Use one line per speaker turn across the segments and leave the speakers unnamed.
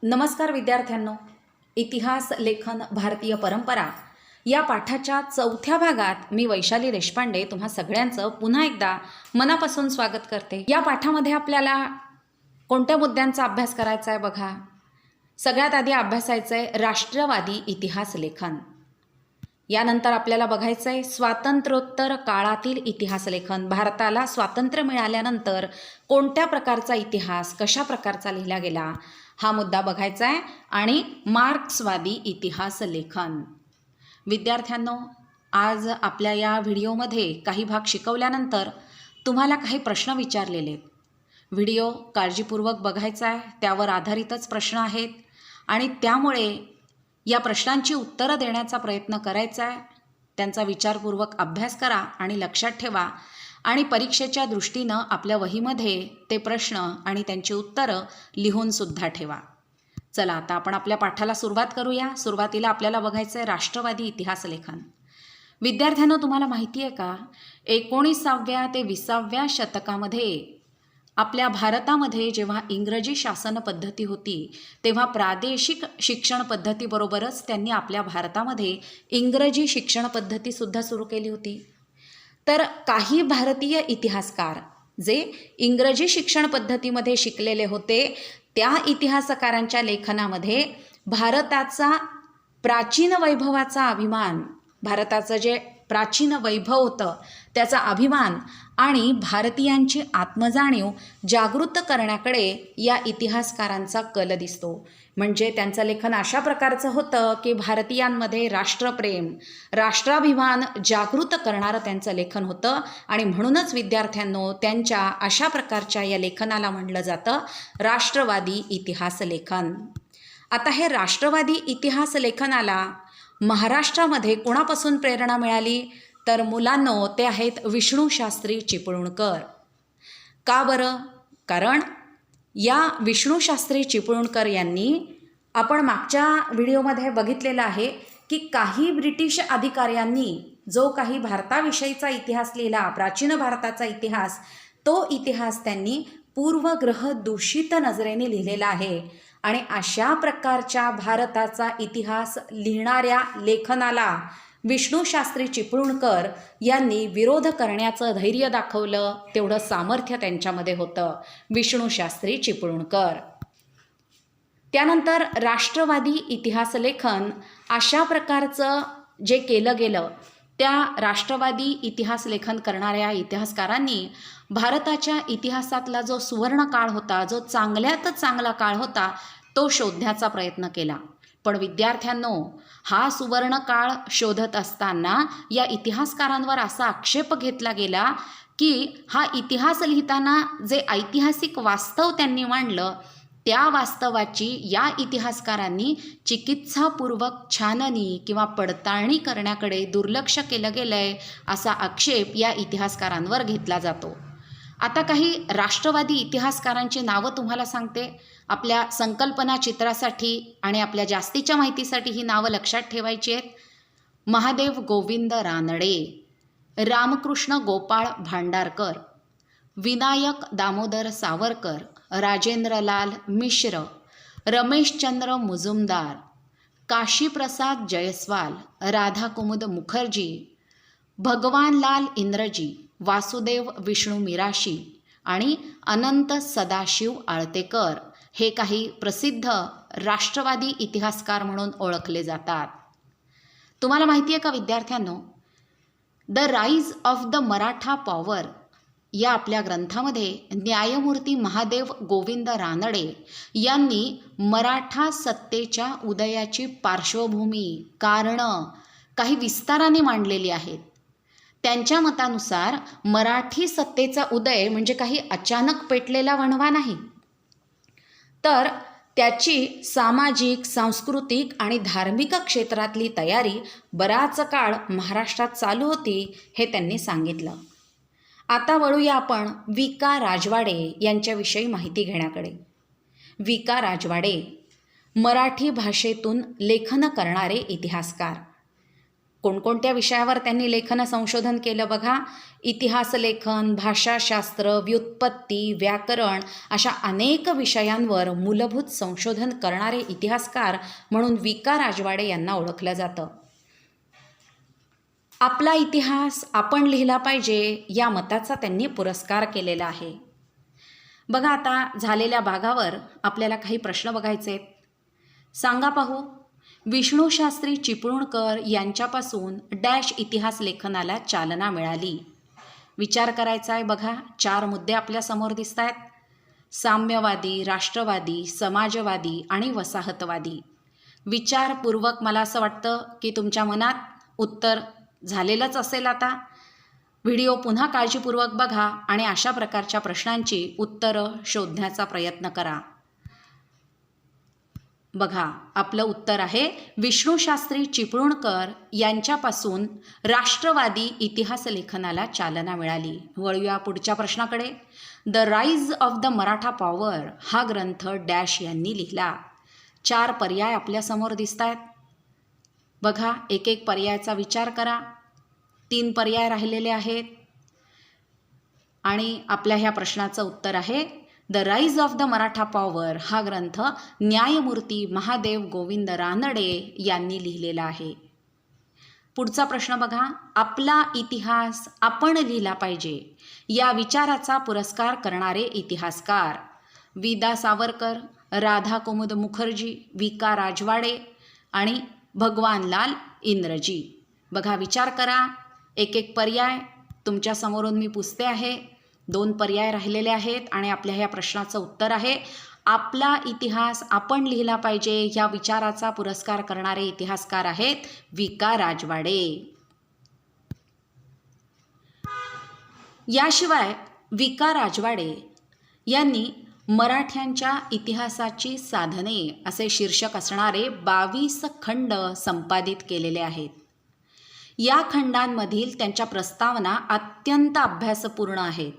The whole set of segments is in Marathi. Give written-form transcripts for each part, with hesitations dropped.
नमस्कार विद्यार्थ्यांनो, इतिहास लेखन भारतीय परंपरा या पाठाच्या चौथ्या भागात मी वैशाली देशपांडे तुम्हा सगळ्यांचं पुन्हा एकदा मनापासून स्वागत करते। या पाठामध्ये आपल्याला कोणत्या मुद्द्यांचा अभ्यास करायचा आहे बघा। सगळ्यात आधी अभ्यासायचं आहे राष्ट्रवादी इतिहास लेखन। यानंतर आपल्याला बघायचं आहे स्वातंत्र्योत्तर काळातील इतिहास लेखन। भारताला स्वातंत्र्य मिळाल्यानंतर कोणत्या प्रकारचा इतिहास कशा प्रकारचा लिहिला गेला हा मुद्दा बघायचा आहे। आणि मार्क्सवादी इतिहास लेखन। विद्यार्थ्यांनो, आज आपल्या या व्हिडिओमध्ये काही भाग शिकवल्यानंतर तुम्हाला काही प्रश्न विचारलेले आहेत। व्हिडिओ काळजीपूर्वक बघायचा आहे, त्यावर आधारितच प्रश्न आहेत आणि त्यामुळे या प्रश्नांची उत्तरं देण्याचा प्रयत्न करायचा आहे। त्यांचा विचारपूर्वक अभ्यास करा आणि लक्षात ठेवा आणि परीक्षेच्या दृष्टीनं आपल्या वहीमध्ये ते प्रश्न आणि त्यांची उत्तरं लिहून सुद्धा ठेवा। चला आता आपण आपल्या पाठाला सुरुवात करूया। सुरुवातीला आपल्याला बघायचं आहे राष्ट्रवादी इतिहास लेखन। विद्यार्थ्यांनो, तुम्हाला माहिती आहे का 19व्या ते 20व्या शतकामध्ये आपल्या भारतामध्ये जेव्हा इंग्रजी शासन पद्धती होती तेव्हा प्रादेशिक शिक्षण पद्धतीबरोबरच त्यांनी आपल्या भारतामध्ये इंग्रजी शिक्षण पद्धतीसुद्धा सुरू केली होती। तर काही भारतीय इतिहासकार जे इंग्रजी शिक्षण पद्धतीमध्ये शिकलेले होते त्या इतिहासकारांच्या लेखनामध्ये भारताचा प्राचीन वैभवाचा अभिमान, भारताचं जे प्राचीन वैभव होतं त्याचा अभिमान आणि भारतीयांची आत्मजाणीव जागृत करण्याकडे या इतिहासकारांचा कल दिसतो। म्हणजे त्यांचं लेखन अशा प्रकारचं होतं की भारतीयांमध्ये राष्ट्रप्रेम, राष्ट्राभिमान जागृत करणारं त्यांचं लेखन होतं आणि म्हणूनच विद्यार्थ्यांनो त्यांच्या अशा प्रकारच्या या लेखनाला म्हणलं जातं राष्ट्रवादी इतिहास लेखन। आता हे राष्ट्रवादी इतिहास लेखनाला महाराष्ट्रामध्ये कोणापासून प्रेरणा मिळाली तर मुलांनो ते आहेत विष्णू शास्त्री चिपळूणकर। का बरं? कारण या विष्णू शास्त्री चिपळूणकर यांनी आपण मागच्या व्हिडिओमध्ये बघितलेलं आहे की काही ब्रिटिश अधिकाऱ्यांनी जो काही भारताविषयीचा इतिहास लिहिला, प्राचीन भारताचा इतिहास, तो इतिहास त्यांनी पूर्वग्रह दूषित नजरेने लिहिलेला आहे आणि अशा प्रकारच्या भारताचा इतिहास लिहिणाऱ्या लेखनाला विष्णू शास्त्री चिपळूणकर यांनी विरोध करण्याचं धैर्य दाखवलं, तेवढं सामर्थ्य त्यांच्यामध्ये होतं। विष्णू शास्त्री चिपळूणकर। त्यानंतर राष्ट्रवादी इतिहास लेखन अशा प्रकारचं जे केलं गेलं त्या राष्ट्रवादी इतिहास लेखन करणाऱ्या इतिहासकारांनी भारताच्या इतिहासातला जो सुवर्ण काळ होता, जो चांगल्यात चांगला काळ होता, तो शोधण्याचा प्रयत्न केला। पण विद्यार्थ्यांनो, हा सुवर्ण काळ शोधत असताना या इतिहासकारांवर असा आक्षेप घेतला गेला की हा इतिहास लिहिताना जे ऐतिहासिक वास्तव त्यांनी मांडलं त्या वास्तवाची या इतिहासकारांनी चिकित्सापूर्वक छाननी किंवा पडताळणी करण्याकडे दुर्लक्ष केलं गेलंय असा आक्षेप या इतिहासकारांवर घेतला जातो। आता काही राष्ट्रवादी इतिहासकारांची नावं तुम्हाला सांगते। आपल्या संकल्पना चित्रासाठी आणि आपल्या जास्तीच्या माहितीसाठी ही नावं लक्षात ठेवायची आहेत। महादेव गोविंद रानडे, रामकृष्ण गोपाळ भांडारकर, विनायक दामोदर सावरकर, राजेंद्रलाल मिश्र, रमेशचंद्र मुजुमदार, काशीप्रसाद जयस्वाल, राधाकुमुद मुखर्जी, भगवानलाल इंद्रजी, वासुदेव विष्णू मिराशी आणि अनंत सदाशिव आळतेकर हे काही प्रसिद्ध राष्ट्रवादी इतिहासकार म्हणून ओळखले जातात। तुम्हाला माहिती आहे का विद्यार्थ्यांनो, the rise of the Maratha power या आपल्या ग्रंथामध्ये न्यायमूर्ती महादेव गोविंद रानडे यांनी मराठा सत्तेच्या उदयाची पार्श्वभूमी, कारणं काही विस्ताराने मांडलेली आहेत। त्यांच्या मतानुसार मराठी सत्तेचा उदय म्हणजे काही अचानक पेटलेला वणवा नाही, तर त्याची सामाजिक, सांस्कृतिक आणि धार्मिक क्षेत्रातली तयारी बराच काळ महाराष्ट्रात चालू होती हे त्यांनी सांगितलं। आता वळूया आपण विका राजवाडे यांच्याविषयी माहिती घेण्याकडे। विका राजवाडे मराठी भाषेतून लेखन करणारे इतिहासकार। कोणकोणत्या विषयावर त्यांनी लेखन संशोधन केलं बघा. इतिहास लेखन, भाषाशास्त्र, व्युत्पत्ती, व्याकरण अशा अनेक विषयांवर मूलभूत संशोधन करणारे इतिहासकार म्हणून वि.का. राजवाडे यांना ओळखलं जातं. आपला इतिहास आपण लिहिला पाहिजे या मताचा त्यांनी पुरस्कार केलेला आहे. बघा, आता झालेल्या भागावर आपल्याला काही प्रश्न बघायचे आहेत. सांगा पाहू, विष्णूशास्त्री चिपळूणकर यांच्यापासून डॅश इतिहास लेखनाला चालना मिळाली. विचार करायचा आहे. बघा, 4 मुद्दे आपल्यासमोर दिसत आहेत. साम्यवादी, राष्ट्रवादी, समाजवादी आणि वसाहतवादी. विचारपूर्वक मला असं वाटतं की तुमच्या मनात उत्तर झालेलंच असेल. आता व्हिडिओ पुन्हा काळजीपूर्वक बघा आणि अशा प्रकारच्या प्रश्नांची उत्तरं शोधण्याचा प्रयत्न करा. बघा, आपलं उत्तर आहे विष्णूशास्त्री चिपळूणकर यांच्यापासून राष्ट्रवादी इतिहास लेखनाला चालना मिळाली. वळूया पुढच्या प्रश्नाकडे. The rise of the Maratha power हा ग्रंथ डॅश यांनी लिहिला. 4 पर्याय आपल्यासमोर दिसत आहेत. बघा, एक एक पर्यायाचा विचार करा. 3 पर्याय राहिलेले आहेत आणि आपल्या ह्या प्रश्नाचं उत्तर आहे the rise of the Maratha power हा ग्रंथ न्यायमूर्ती महादेव गोविंद रानडे यांनी लिहिलेला आहे. पुढचा प्रश्न बघा, आपला इतिहास आपण लिहिला पाहिजे या विचाराचा पुरस्कार करणारे इतिहासकार. वि.दा. सावरकर, राधा कुमुद मुखर्जी, वि.का. राजवाडे आणि भगवानलाल इंद्रजी. बघा, विचार करा. एक एक पर्याय तुमच्या समोरून मी पुसते आहे. 2 पर्याय राहिलेले आहेत आणि आपल्या ह्या प्रश्नाचं उत्तर आहे आपला इतिहास आपण लिहिला पाहिजे ह्या विचाराचा पुरस्कार करणारे इतिहासकार आहेत वि.का. राजवाडे. याशिवाय वि.का. राजवाडे यांनी मराठ्यांच्या इतिहासाची साधने असे शीर्षक असणारे 22 खंड संपादित केलेले आहेत. या खंडांमधील त्यांच्या प्रस्तावना अत्यंत अभ्यासपूर्ण आहेत.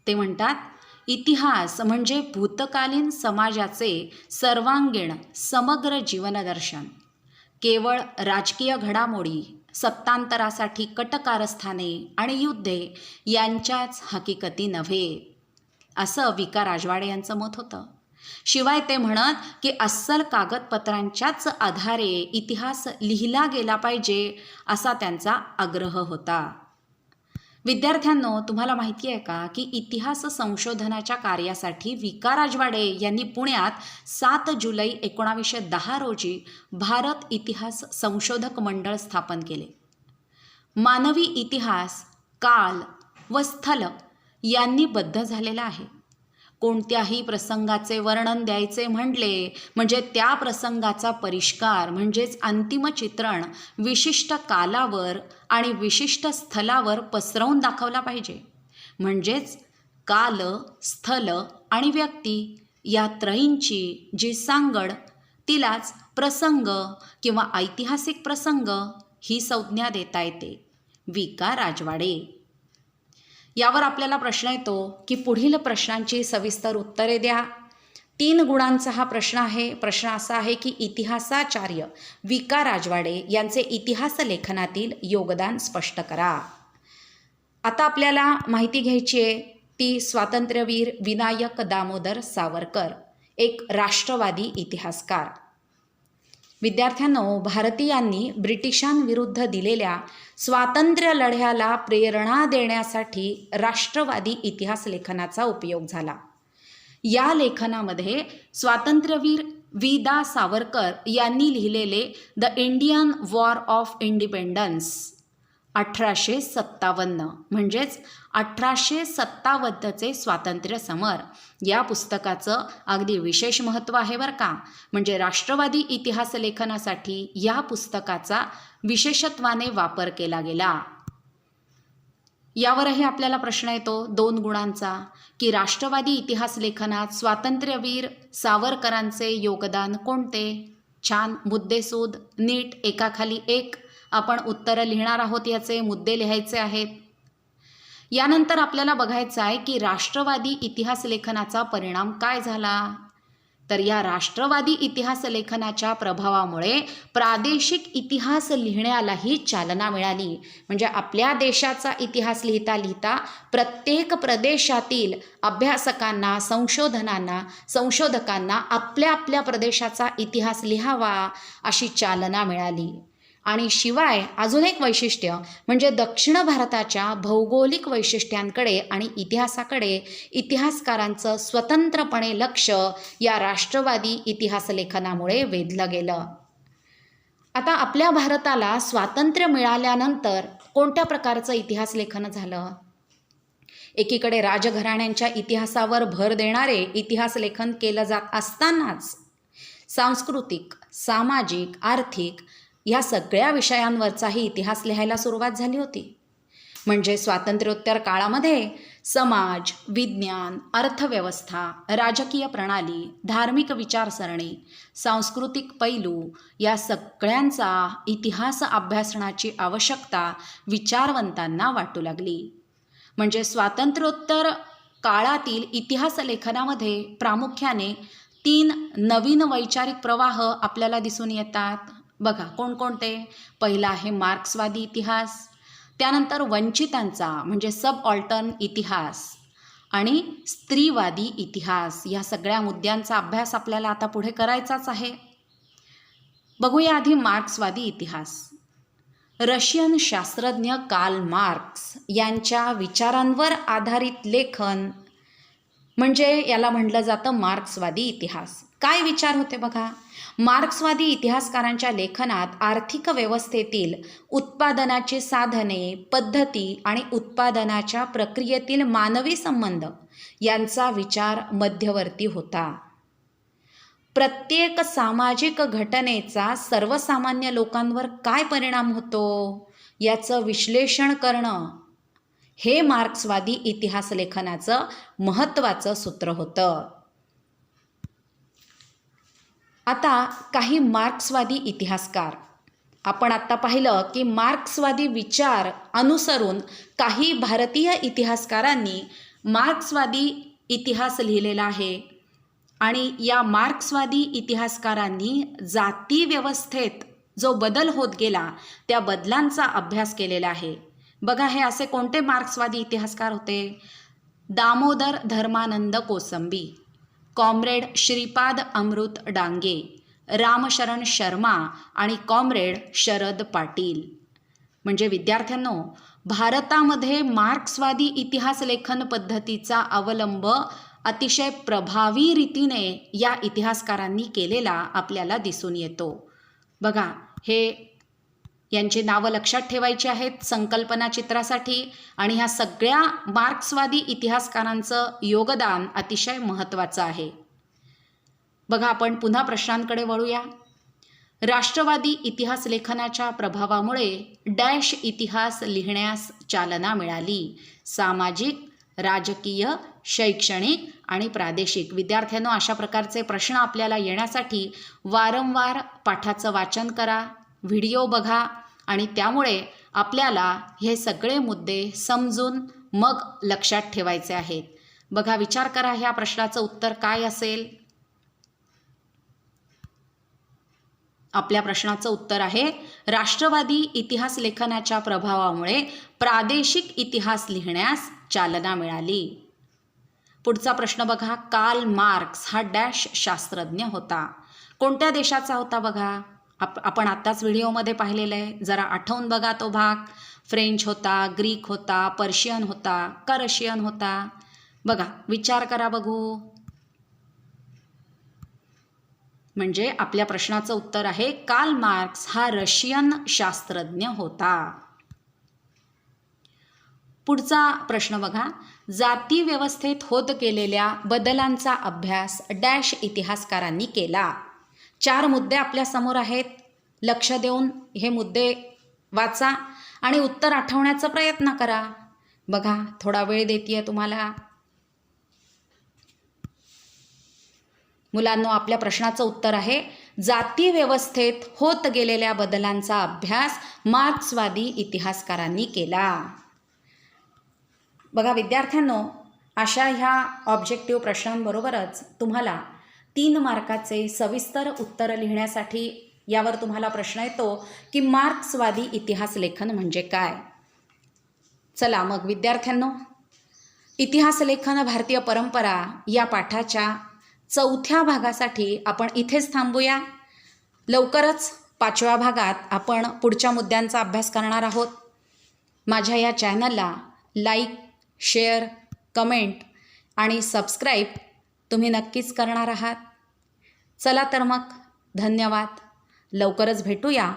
ते म्हणतात, इतिहास म्हणजे भूतकालीन समाजाचे सर्वांगीण समग्र जीवनदर्शन. केवळ राजकीय घडामोडी, सत्तांतरासाठी कटकारस्थाने आणि युद्धे यांच्याच हकीकती नव्हे, असं वि.का. राजवाडे यांचं मत होतं. शिवाय ते म्हणत की अस्सल कागदपत्रांच्याच आधारे इतिहास लिहिला गेला पाहिजे असा त्यांचा आग्रह होता. विद्यार्थ्यांनो, तुम्हाला माहिती आहे का की इतिहास संशोधनाच्या कार्यासाठी वि.का. राजवाडे यांनी पुण्यात 7 जुलै 1910 रोजी भारत इतिहास संशोधक मंडळ स्थापन केले. मानवी इतिहास काल व स्थल यांनी बद्ध झालेला आहे. कोणत्याही प्रसंगाचे वर्णन द्यायचे म्हटले म्हणजे त्या प्रसंगाचा परिष्कार म्हणजेच अंतिम चित्रण विशिष्ट कालावर आणि विशिष्ट स्थलावर पसरवून दाखवला पाहिजे. म्हणजेच काल, स्थल आणि व्यक्ती या त्रयींची जी सांगड तिलाच प्रसंग किंवा ऐतिहासिक प्रसंग ही संज्ञा देता येते. वि.का. राजवाडे. यावर आपल्याला प्रश्न येतो की पुढील प्रश्नांची सविस्तर उत्तरे द्या. 3 गुणांचा हा प्रश्न आहे. प्रश्न असा आहे की इतिहासाचार्य वि.का. राजवाडे यांचे इतिहास लेखनातील योगदान स्पष्ट करा. आता आपल्याला माहिती घ्यायची आहे ती स्वातंत्र्यवीर विनायक दामोदर सावरकर, एक राष्ट्रवादी इतिहासकार. विद्यार्थ्यांनो, भारतीयांनी ब्रिटिशांविरुद्ध दिलेल्या स्वातंत्र्य लढ्याला प्रेरणा देण्यासाठी राष्ट्रवादी इतिहास लेखनाचा उपयोग झाला. या लेखनामध्ये स्वातंत्र्यवीर वि.दा. सावरकर यांनी लिहिलेले the Indian war of independence 1857 म्हणजेच 1857चे स्वातंत्र्य समर या पुस्तकाचं अगदी विशेष महत्त्व आहे बरं का. म्हणजे राष्ट्रवादी इतिहास लेखनासाठी या पुस्तकाचा विशेषत्वाने वापर केला गेला. यावरही आपल्याला प्रश्न येतो 2 गुणांचा की राष्ट्रवादी इतिहास लेखनात स्वातंत्र्यवीर सावरकरांचे योगदान कोणते. छान मुद्देसूद नीट एकाखाली एक आपण उत्तरं लिहिणार आहोत. याचे मुद्दे लिहायचे आहेत. यानंतर आपल्याला बघायचं आहे की राष्ट्रवादी इतिहास लेखनाचा परिणाम काय झाला. तर या राष्ट्रवादी इतिहास लेखनाच्या प्रभावामुळे प्रादेशिक इतिहास लिहिण्यालाही चालना मिळाली. म्हणजे आपल्या देशाचा इतिहास लिहिता लिहिता प्रत्येक प्रदेशातील अभ्यासकांना, संशोधकांना आपल्या आपल्या प्रदेशाचा इतिहास लिहावा अशी चालना मिळाली. आणि शिवाय अजून एक वैशिष्ट्य म्हणजे दक्षिण भारताच्या भौगोलिक वैशिष्ट्यांकडे आणि इतिहासाकडे इतिहासकारांचं स्वतंत्रपणे लक्ष या राष्ट्रवादी इतिहास लेखनामुळे वेधलं गेलं. आता आपल्या भारताला स्वातंत्र्य मिळाल्यानंतर कोणत्या प्रकारचं इतिहास लेखन झालं? एकीकडे राजघराण्यांच्या इतिहासावर भर देणारे इतिहास लेखन केलं जात असतानाच सांस्कृतिक, सामाजिक, आर्थिक या सगळ्या विषयांवरचाही इतिहास लिहायला सुरुवात झाली होती. म्हणजे स्वातंत्र्योत्तर काळामध्ये समाज, विज्ञान, अर्थव्यवस्था, राजकीय प्रणाली, धार्मिक विचारसरणी, सांस्कृतिक पैलू या सगळ्यांचा इतिहास अभ्यासण्याची आवश्यकता विचारवंतांना वाटू लागली. म्हणजे स्वातंत्र्योत्तर काळातील इतिहास लेखनामध्ये प्रामुख्याने 3 नवीन वैचारिक प्रवाह आपल्याला दिसून येतात. बघा कोणकोणते? पहिला आहे मार्क्सवादी इतिहास, त्यानंतर वंचितांचा म्हणजे सबऑल्टर्न इतिहास आणि स्त्रीवादी इतिहास. या सगळ्या मुद्द्यांचा अभ्यास आपल्याला आता पुढे करायचाच आहे. बघूया आधी मार्क्सवादी इतिहास. रशियन शास्त्रज्ञ कार्ल मार्क्स यांच्या विचारांवर आधारित लेखन म्हणजे याला म्हटलं जातं मार्क्सवादी इतिहास. काय विचार होते बघा? मार्क्सवादी इतिहासकारांच्या लेखनात आर्थिक व्यवस्थेतील उत्पादनाची साधने, पद्धती आणि उत्पादनाच्या प्रक्रियेतील मानवी संबंध यांचा विचार मध्यवर्ती होता. प्रत्येक सामाजिक घटनेचा सर्वसामान्य लोकांवर काय परिणाम होतो याचं विश्लेषण करणं हे मार्क्सवादी इतिहास लेखनाचं महत्त्वाचं सूत्र होतं. आता काही मार्क्सवादी इतिहासकार, आपण आत्ता पाहिलं की मार्क्सवादी विचार अनुसरून काही भारतीय इतिहासकारांनी मार्क्सवादी इतिहास लिहिलेला आहे. आणि या मार्क्सवादी इतिहासकारांनी जाती व्यवस्थेत जो बदल होत गेला त्या बदलांचा अभ्यास केलेला आहे. बघा हे असे कोणते मार्क्सवादी इतिहासकार होते? दामोदर धर्मानंद कोसंबी, कॉम्रेड श्रीपाद अमृत डांगे, रामशरण शर्मा आणि कॉम्रेड शरद पाटील. म्हणजे विद्यार्थ्यांनो, भारतामध्ये मार्क्सवादी इतिहास लेखन पद्धतीचा अवलंब अतिशय प्रभावी रीतीने या इतिहासकारांनी केलेला आपल्याला दिसून येतो. बघा हे यांची नावं लक्षात ठेवायची आहेत संकल्पना चित्रासाठी. आणि ह्या सगळ्या मार्क्सवादी इतिहासकारांचं योगदान अतिशय महत्त्वाचं आहे. बघा आपण पुन्हा प्रश्नांकडे वळूया. राष्ट्रवादी इतिहास लेखनाच्या प्रभावामुळे डॅश इतिहास लिहिण्यास चालना मिळाली. सामाजिक, राजकीय, शैक्षणिक आणि प्रादेशिक. विद्यार्थ्यांनो, अशा प्रकारचे प्रश्न आपल्याला येण्यासाठी वारंवार पाठाचं वाचन करा, व्हिडिओ बघा आणि त्यामुळे आपल्याला हे सगळे मुद्दे समजून मग लक्षात ठेवायचे आहेत. बघा विचार करा, ह्या प्रश्नाचं उत्तर काय असेल? आपल्या प्रश्नाचं उत्तर आहे राष्ट्रवादी इतिहास लेखनाच्या प्रभावामुळे प्रादेशिक इतिहास लिहिण्यास चालना मिळाली. पुढचा प्रश्न बघा. कार्ल मार्क्स हा डॅश शास्त्रज्ञ होता. कोणत्या देशाचा होता बघा? आपण आत्ताच व्हिडिओमध्ये पाहिलेलं आहे, जरा आठवून बघा तो भाग. फ्रेंच होता, ग्रीक होता, पर्शियन होता का रशियन होता? बघा विचार करा बघू. म्हणजे आपल्या प्रश्नाचं उत्तर आहे कार्ल मार्क्स हा रशियन शास्त्रज्ञ होता. पुढचा प्रश्न बघा. जाती व्यवस्थेत होत गेलेल्या बदलांचा अभ्यास डॅश इतिहासकारांनी केला. 4 मुद्दे आपल्या समोर आहेत. लक्ष देऊन हे मुद्दे वाचा आणि उत्तर आठवण्याचा प्रयत्न करा. बघा थोडा वेळ देतेय तुम्हाला. मुलांनो, आपल्या प्रश्नाचं उत्तर आहे जाती व्यवस्थेत होत गेलेल्या बदलांचा अभ्यास मार्क्सवादी इतिहासकारांनी केला. बघा विद्यार्थ्यांनो, अशा ह्या ऑब्जेक्टिव्ह प्रश्नांबरोबरच तुम्हाला 3 मार्काचे सविस्तर उत्तर लिहिण्यासाठी यावर तुम्हाला प्रश्न येतो की मार्क्सवादी इतिहास लेखन म्हणजे काय. चला मग विद्यार्थ्यांनो, इतिहास लेखन भारतीय परंपरा या पाठाच्या 4थ्या भागासाठी आपण इथेच थांबूया. लवकरच 5व्या भागात आपण पुढच्या मुद्द्यांचा अभ्यास करणार आहोत. माझ्या या चॅनलला लाईक, शेअर, कमेंट आणि सबस्क्राईब तुम्ही नक्कीच करणार आहात. चला तर मग, धन्यवाद. लवकरच भेटूया